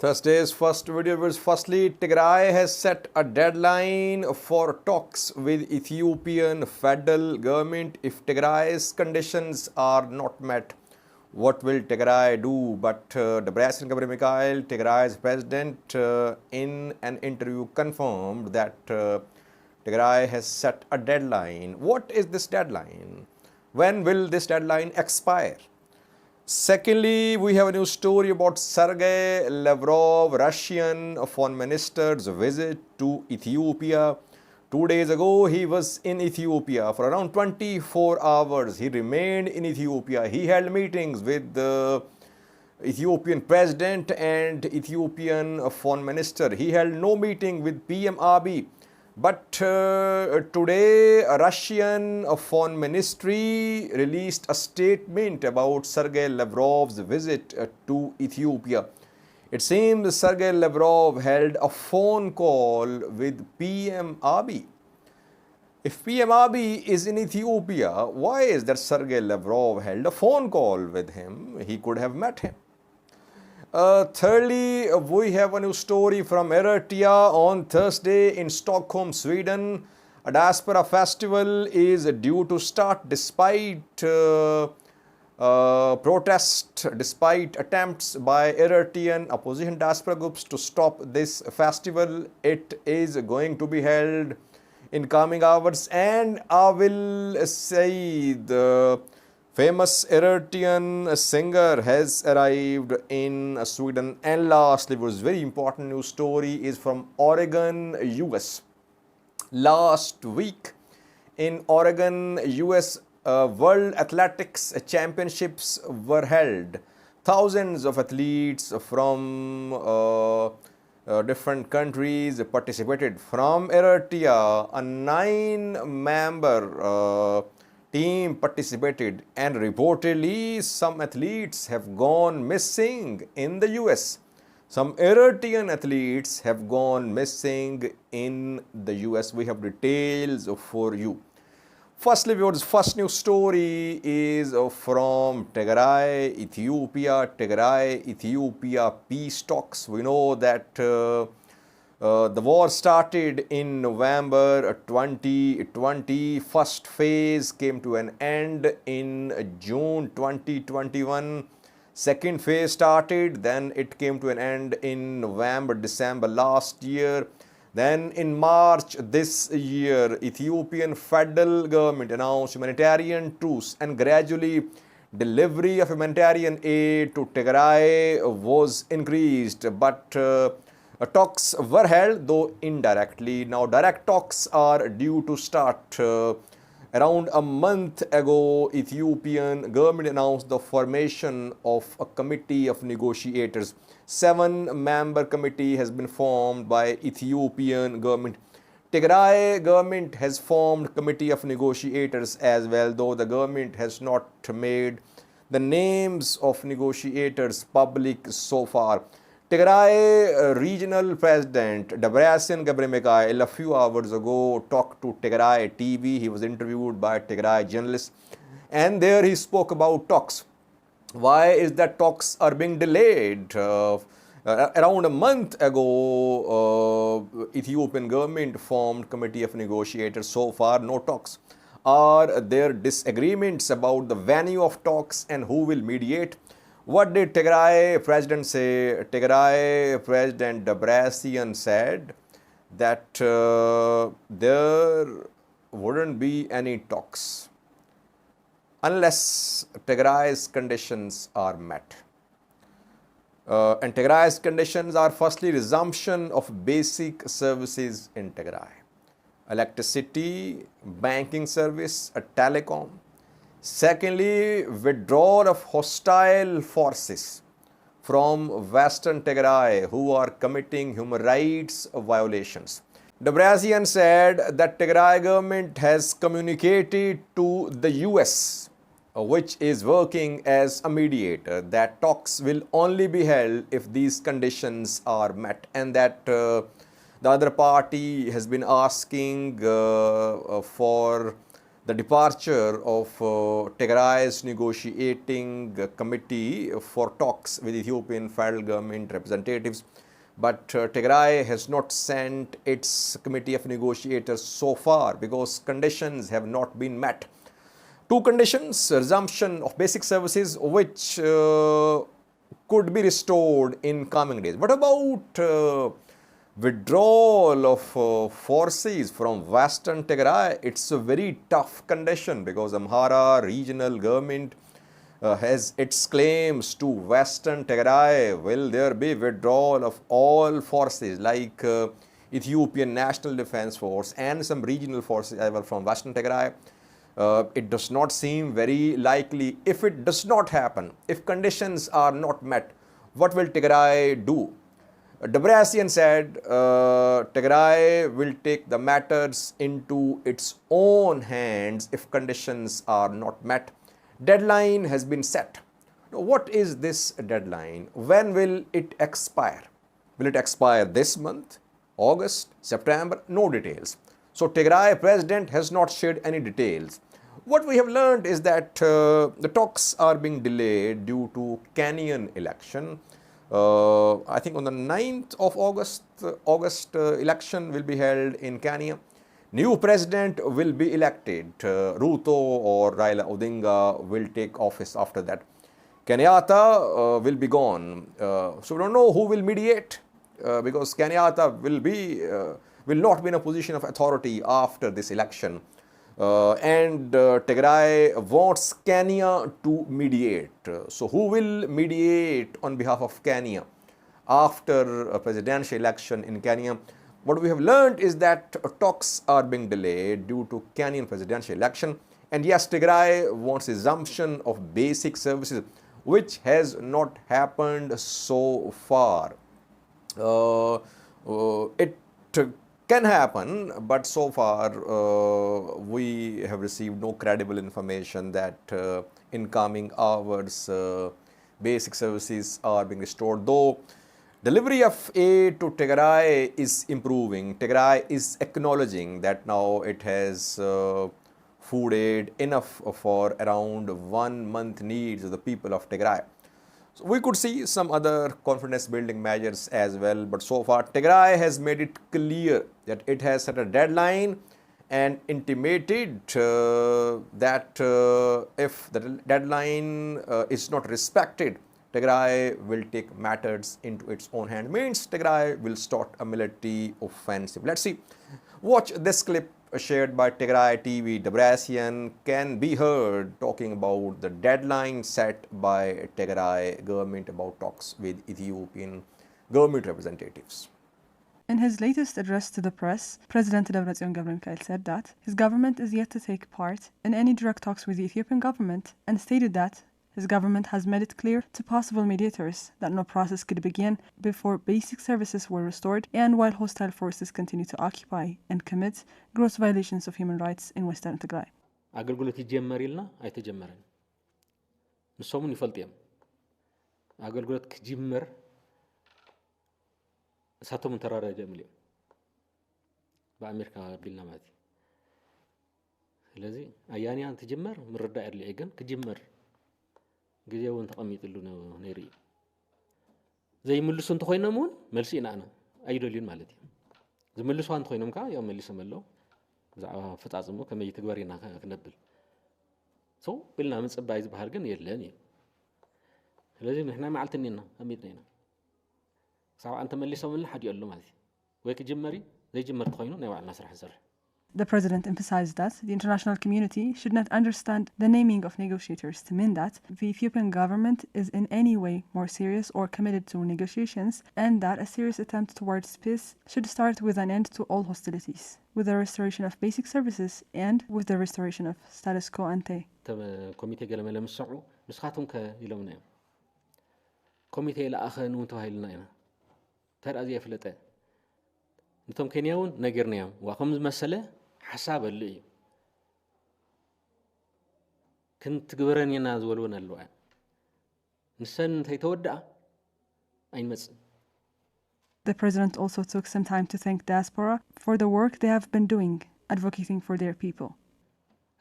Thursday's first video was firstly, Tigray has set a deadline for talks with Ethiopian federal government. If Tigray's conditions are not met, what will Tigray do? But Debretsion Gabriel, Tigray's president, in an interview confirmed that Tigray has set a deadline. What is this deadline? When will this deadline expire? Secondly, we have a new story about Sergei Lavrov, Russian foreign minister's visit to Ethiopia. 2 days ago, he was in Ethiopia for around 24 hours. He remained in Ethiopia. He held meetings with the Ethiopian president and Ethiopian foreign minister. He held no meeting with PM Abiy. But today, a Russian foreign ministry released a statement about Sergei Lavrov's visit to Ethiopia. It seems Sergei Lavrov held a phone call with PM Abiy. If PM Abiy is in Ethiopia, why is that Sergei Lavrov held a phone call with him? He could have met him. Thirdly, we have a new story from Eritrea. On Thursday in Stockholm, Sweden, a diaspora festival is due to start despite protest, despite attempts by Eritrean opposition diaspora groups to stop this festival. It is going to be held in coming hours, and Awel Seid, famous Eritrean singer, has arrived in Sweden. And lastly, what is very important news story is from Oregon, US. Last week in Oregon, US, World Athletics Championships were held. Thousands of athletes from different countries participated. From Eritrea, a 9-member team participated, and reportedly some athletes have gone missing in the US. Some Eritrean athletes have gone missing in the US. We have details for you. Firstly, viewers, first news story is from Tigray, Ethiopia. Tigray, Ethiopia peace talks. We know that the war started in November 2020. First phase came to an end in June 2021. Second phase started, then it came to an end in November, December last year. Then in March this year, Ethiopian federal government announced humanitarian truce, and gradually delivery of humanitarian aid to Tigray was increased. But talks were held, though indirectly. Now direct talks are due to start. Around a month ago, Ethiopian government announced the formation of a committee of negotiators. 7-member committee has been formed by Ethiopian government. Tigray government has formed committee of negotiators as well, though the government has not made the names of negotiators public so far. Tigray regional president Debretsion Gabriel a few hours ago talked to Tigray TV. He was interviewed by Tigray journalists, and there he spoke about talks. Why is that talks are being delayed? Around a month ago, Ethiopian government formed committee of negotiators. So far, no talks. Are there disagreements about the venue of talks and who will mediate? What did Tigray president say? Tigray president Debretsion said that there wouldn't be any talks unless Tigray's conditions are met. And Tigray's conditions are firstly resumption of basic services in Tigray. Electricity, banking service, telecom. Secondly, withdrawal of hostile forces from Western Tigray who are committing human rights violations. Debretsion said that Tigray government has communicated to the US, which is working as a mediator, that talks will only be held if these conditions are met, and that the other party has been asking for the departure of Tigray's negotiating committee for talks with Ethiopian federal government representatives. But Tigray has not sent its committee of negotiators so far because conditions have not been met. Two conditions: resumption of basic services, which could be restored in coming days. What about withdrawal of forces from western Tigray? It's a very tough condition because Amhara regional government has its claims to western Tigray. Will there be withdrawal of all forces like Ethiopian National Defense Force and some regional forces as well from western Tigray? It does not seem very likely. If it does not happen, if conditions are not met, what will Tigray do? Debretsion said Tigray will take the matters into its own hands if conditions are not met. Deadline has been set. Now, what is this deadline? When will it expire? Will it expire this month, August, September? No details. So Tigray president has not shared any details. What we have learned is that the talks are being delayed due to Kenyan election. I think on the 9th of August election will be held in Kenya. New president will be elected. Ruto or Raila Odinga will take office after that. Kenyatta will be gone. So we don't know who will mediate because Kenyatta will not be in a position of authority after this election. And Tigray wants Kenya to mediate. So who will mediate on behalf of Kenya after a presidential election in Kenya? What we have learned is that talks are being delayed due to Kenyan presidential election. And yes, Tigray wants resumption of basic services, which has not happened so far. It can happen, but so far we have received no credible information that in coming hours basic services are being restored. Though delivery of aid to Tigray is improving, Tigray is acknowledging that now it has food aid enough for around 1 month needs of the people of Tigray. So we could see some other confidence building measures as well, but so far Tigray has made it clear that it has set a deadline and intimated that if the deadline is not respected, Tigray will take matters into its own hand. Means Tigray will start a military offensive. Let's see. Watch this clip shared by Tigray TV. Debretsion can be heard talking about the deadline set by Tigray government about talks with Ethiopian government representatives. In his latest address to the press, President Awel said that his government is yet to take part in any direct talks with the Ethiopian government and stated that his government has made it clear to possible mediators that no process could begin before basic services were restored and while hostile forces continue to occupy and commit gross violations of human rights in Western Tigray. አገልግሎት ይጀመር ይልና አይተጀመረን ንሶሙን ይፈልጥየም አገልግሎት ክጅመር እሳቶም ተራራጀ ምልም በአሜሪካ ቢልና ማለት ስለዚህ አያኒያን ተጀመር ምርዳ ያለ ግን ክጅመር ጊዜውን ተቀሚጥሉ ነው ነሪ ዘይምልሱ እንተ ኮይነሙን መልሲ እናና አይዶልን ማለት ነው ዝምልሱ አንተ ኮይነም ካ ያው መልሰ መለው ዛዓ ፈጻጽሙ ከመይ ተግባሪና ከነብል ሰው ብልና ምጽባይ ዝባህር ግን የለን ስለዚህ ምሕና ማዓልትኒና አሚጥኒና ሳው አንተ መልሰው ምን ሐድ ይሉ ማለት ወይ ከጀመሪ ዘይጀመር ተኮይኑ ነው ዋልና ስራሕ ዘር The president emphasized that the international community should not understand the naming of negotiators to mean that the Ethiopian government is in any way more serious or committed to negotiations, and that a serious attempt towards peace should start with an end to all hostilities, with the restoration of basic services and with the restoration of status quo ante. ኮሚቴ ገለመ ለምስዑ ንስኻቱም ከይለውና ኮሚቴ ለአኸኑ ተባሂልና ኢና ተራዚ ይፍለጠ ንቶም ኬንያውን ነገርናዮም ዋኸም ዝመሰለ حساب اللي كنت قبرنينا زولون اللواء نسن تيتودع أين مس. The president also took some time to thank diaspora for the work they have been doing, advocating for their people.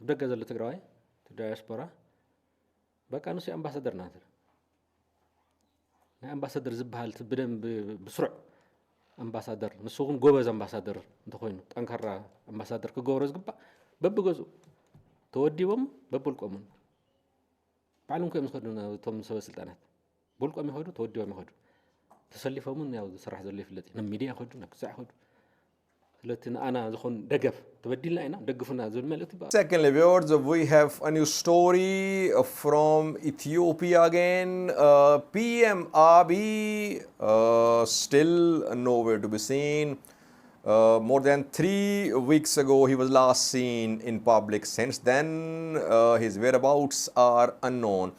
ደገ ዘሎ ትግራዋይ ዳያስፖራ በቃ ንሱ አምባሳደር ናት ናይ አምባሳደር ዝበሃል ብደንብ ብስሩዕ አምባሳደር ንሱ ግን ጎበዝ አምባሳደር እንተኮይኑ ጠንካራ አምባሳደር ክገብሮ ዝግባእ በብገዙ ተወዲቦም በብልቆምን ባዕሎም ከም ዝኸዱና ቶም ሰበስልጣናት ብልቆም ይኸዱ ተወዲቦም ይኸዱ ተሰሊፎምን ያው ዝስራሕ ዘሎ ይፍለጥ ኢና ሚድያ ይኸዱ ናክሳዕ ይኸዱ ስለትና አና ዝኹን ደገፍ ተበዲልና ኢና ደግፉና ዝብል መልእክት ይባል። Secondly, viewers, we have a new story from Ethiopia again. PM Abiy still nowhere to be seen. More than 3 weeks ago, he was last seen in public. Since then, his whereabouts are unknown.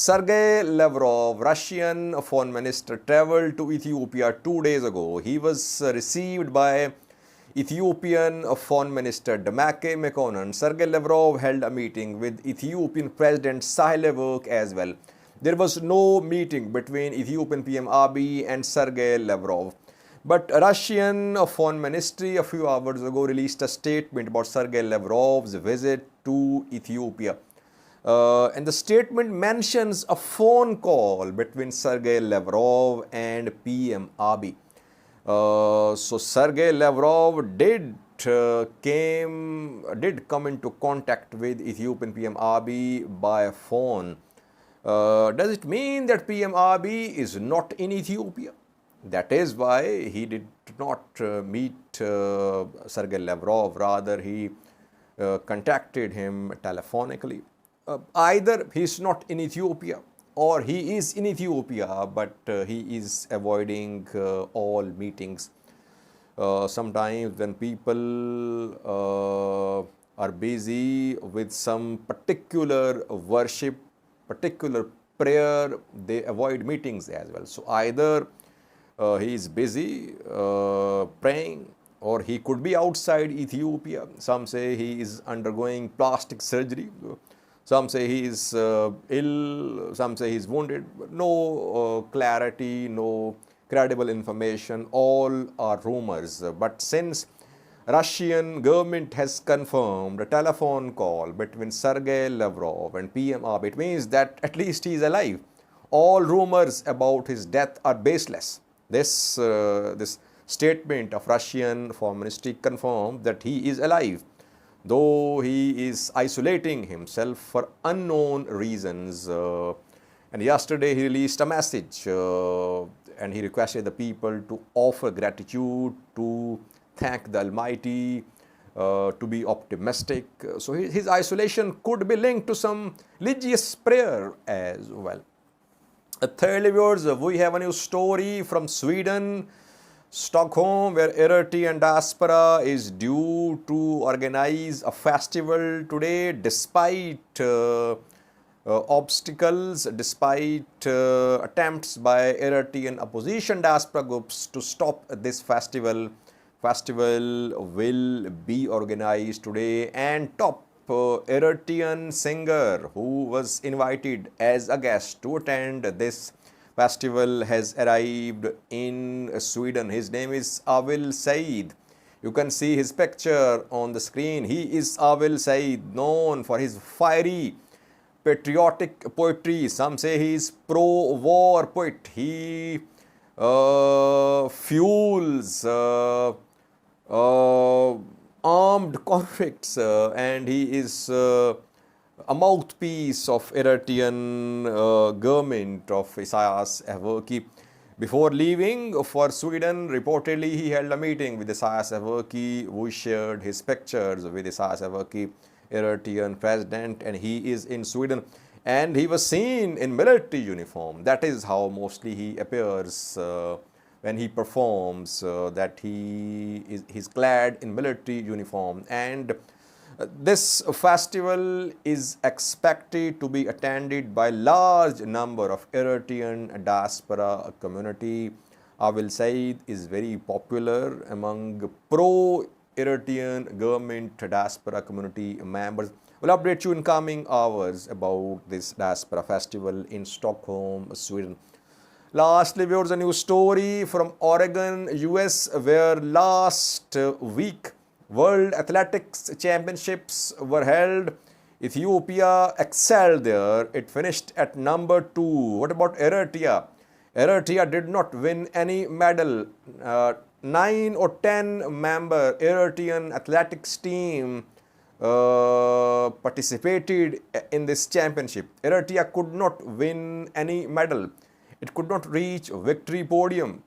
Sergei Lavrov, Russian foreign minister, traveled to Ethiopia 2 days ago. He was received by Ethiopian foreign minister Demeke Mekonnen. Sergei Lavrov held a meeting with Ethiopian President Sahle Work as well. There was no meeting between Ethiopian PM Abiy and Sergei Lavrov. But Russian foreign ministry a few hours ago released a statement about Sergei Lavrov's visit to Ethiopia. And the statement mentions a phone call between Sergei Lavrov and PM Abiy. So Sergei Lavrov did come into contact with Ethiopian PM Abiy by phone. Does it mean that PM Abiy is not in Ethiopia? That is why he did not meet Sergei Lavrov. Rather, he contacted him telephonically. Either he is not in Ethiopia or he is in Ethiopia, but he is avoiding all meetings. Sometimes when people are busy with some particular worship, particular prayer, they avoid meetings as well. So either he is busy praying, or he could be outside Ethiopia. Some say he is undergoing plastic surgery. Some say he is ill, some say he is wounded. No clarity, no credible information, all are rumors. But since Russian government has confirmed a telephone call between Sergei Lavrov and PM Abiy, it means that at least he is alive. All rumors about his death are baseless. This statement of Russian foreign ministry confirmed that he is alive, though he is isolating himself for unknown reasons. And yesterday he released a message and he requested the people to offer gratitude, to thank the Almighty, to be optimistic. So his isolation could be linked to some religious prayer as well. Thirdly, viewers, we have a new story from Sweden, Stockholm, where Eritrean diaspora is due to organize a festival today despite obstacles, despite attempts by Eritrean opposition diaspora groups to stop this festival. Festival will be organized today, and top Eritrean singer who was invited as a guest to attend this festival has arrived in Sweden. His name is Awel Seid. You can see his picture on the screen. He is Awel Seid, known for his fiery patriotic poetry. Some say he is pro-war poet. He fuels armed conflicts, and he is a mouthpiece of Eritrean government of Isaias Afwerki. Before leaving for Sweden, reportedly he held a meeting with Isaias Afwerki, who shared his pictures with Isaias Afwerki, Eritrean president, and he is in Sweden. And he was seen in military uniform. That is how mostly he appears when he performs, that he is clad in military uniform. And this festival is expected to be attended by large number of Eritrean diaspora community. Awel Seid is very popular among pro-Eritrean government diaspora community members. We'll update you in coming hours about this diaspora festival in Stockholm, Sweden. Lastly, viewers, a new story from Oregon, US, where last week World Athletics Championships were held Ethiopia excelled there. It finished at number 2. What about Eritrea? Eritrea did not win any medal. 9 or 10 member Eritrean athletics team participated in this championship. Eritrea could not win any medal. It could not reach victory podium.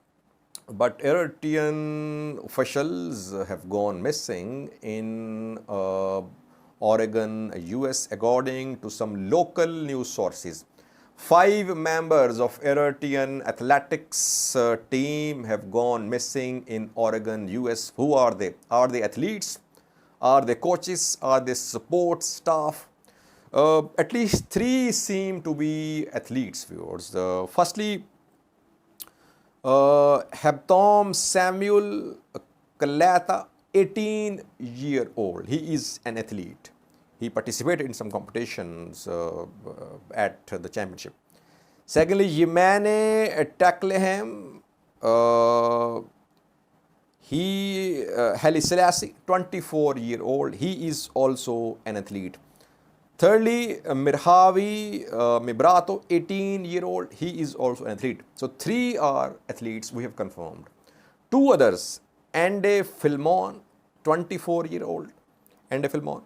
But Eritrean officials have gone missing in Oregon, US, according to some local news sources. 5 members of Eritrean athletics team have gone missing in Oregon, US. Who are they? Are they athletes? Are they coaches? Are they support staff? At least 3 seem to be athletes, viewers. Firstly, Hebtom Samuel Kalata, 18-year-old. He is an athlete. He participated in some competitions at the championship. Secondly, Yemane Taklehem, Haile Selassie, 24-year-old. He is also an athlete. Thirdly, Mirhavi Mibrato, 18-year-old. He is also an athlete. So 3 are athletes we have confirmed. 2 others, Ande Filmon, 24-year-old. Ande Filmon.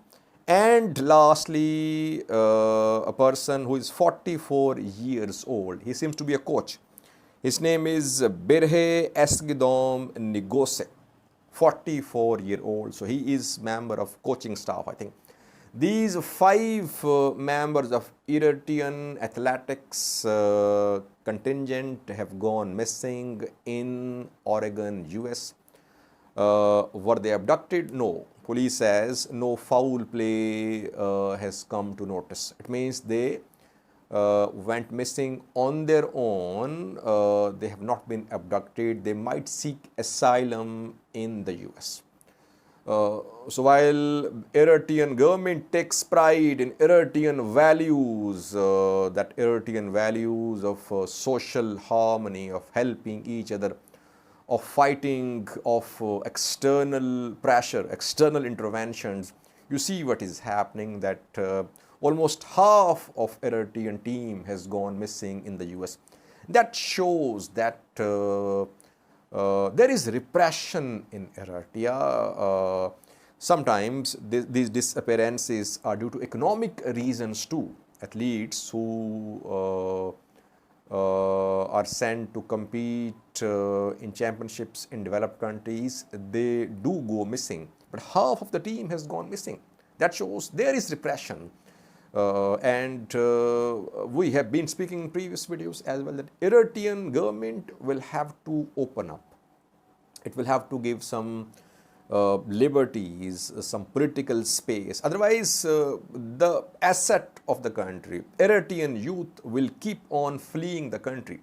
And lastly, a person who is 44 years old. He seems to be a coach. His name is Birhe Esgidom Nigose, 44-year-old. So he is member of coaching staff, I think. These 5 members of Eritrean athletics contingent have gone missing in Oregon, US. Were they abducted? No. Police says no foul play has come to notice. It means they went missing on their own. They have not been abducted. They might seek asylum in the US. So while Eritrean government takes pride in Eritrean values, that Eritrean values of social harmony, of helping each other, of fighting of external pressure, external interventions, you see what is happening, that almost half of Eritrean team has gone missing in the US. That shows that there is repression in Eritrea. Sometimes these disappearances are due to economic reasons too. Athletes who are sent to compete in championships in developed countries, they do go missing. But half of the team has gone missing. That shows there is repression. And we have been speaking in previous videos as well that Eritrean government will have to open up. It will have to give some liberties, some political space. Otherwise, the asset of the country, Eritrean youth, will keep on fleeing the country.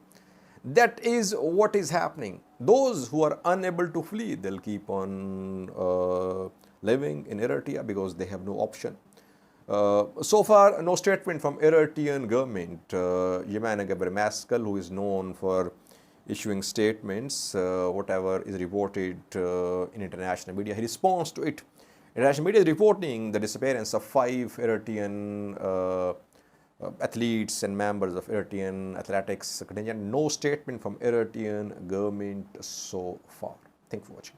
That is what is happening. Those who are unable to flee, they'll keep on living in Eritrea because they have no option. So far, no statement from Eritrean government. Yemane Gebremeskel, who is known for issuing statements, whatever is reported in international media, he responds to it. International media is reporting the disappearance of 5 Eritrean athletes and members of Eritrean athletics contingent. No statement from Eritrean government so far. Thank you for watching.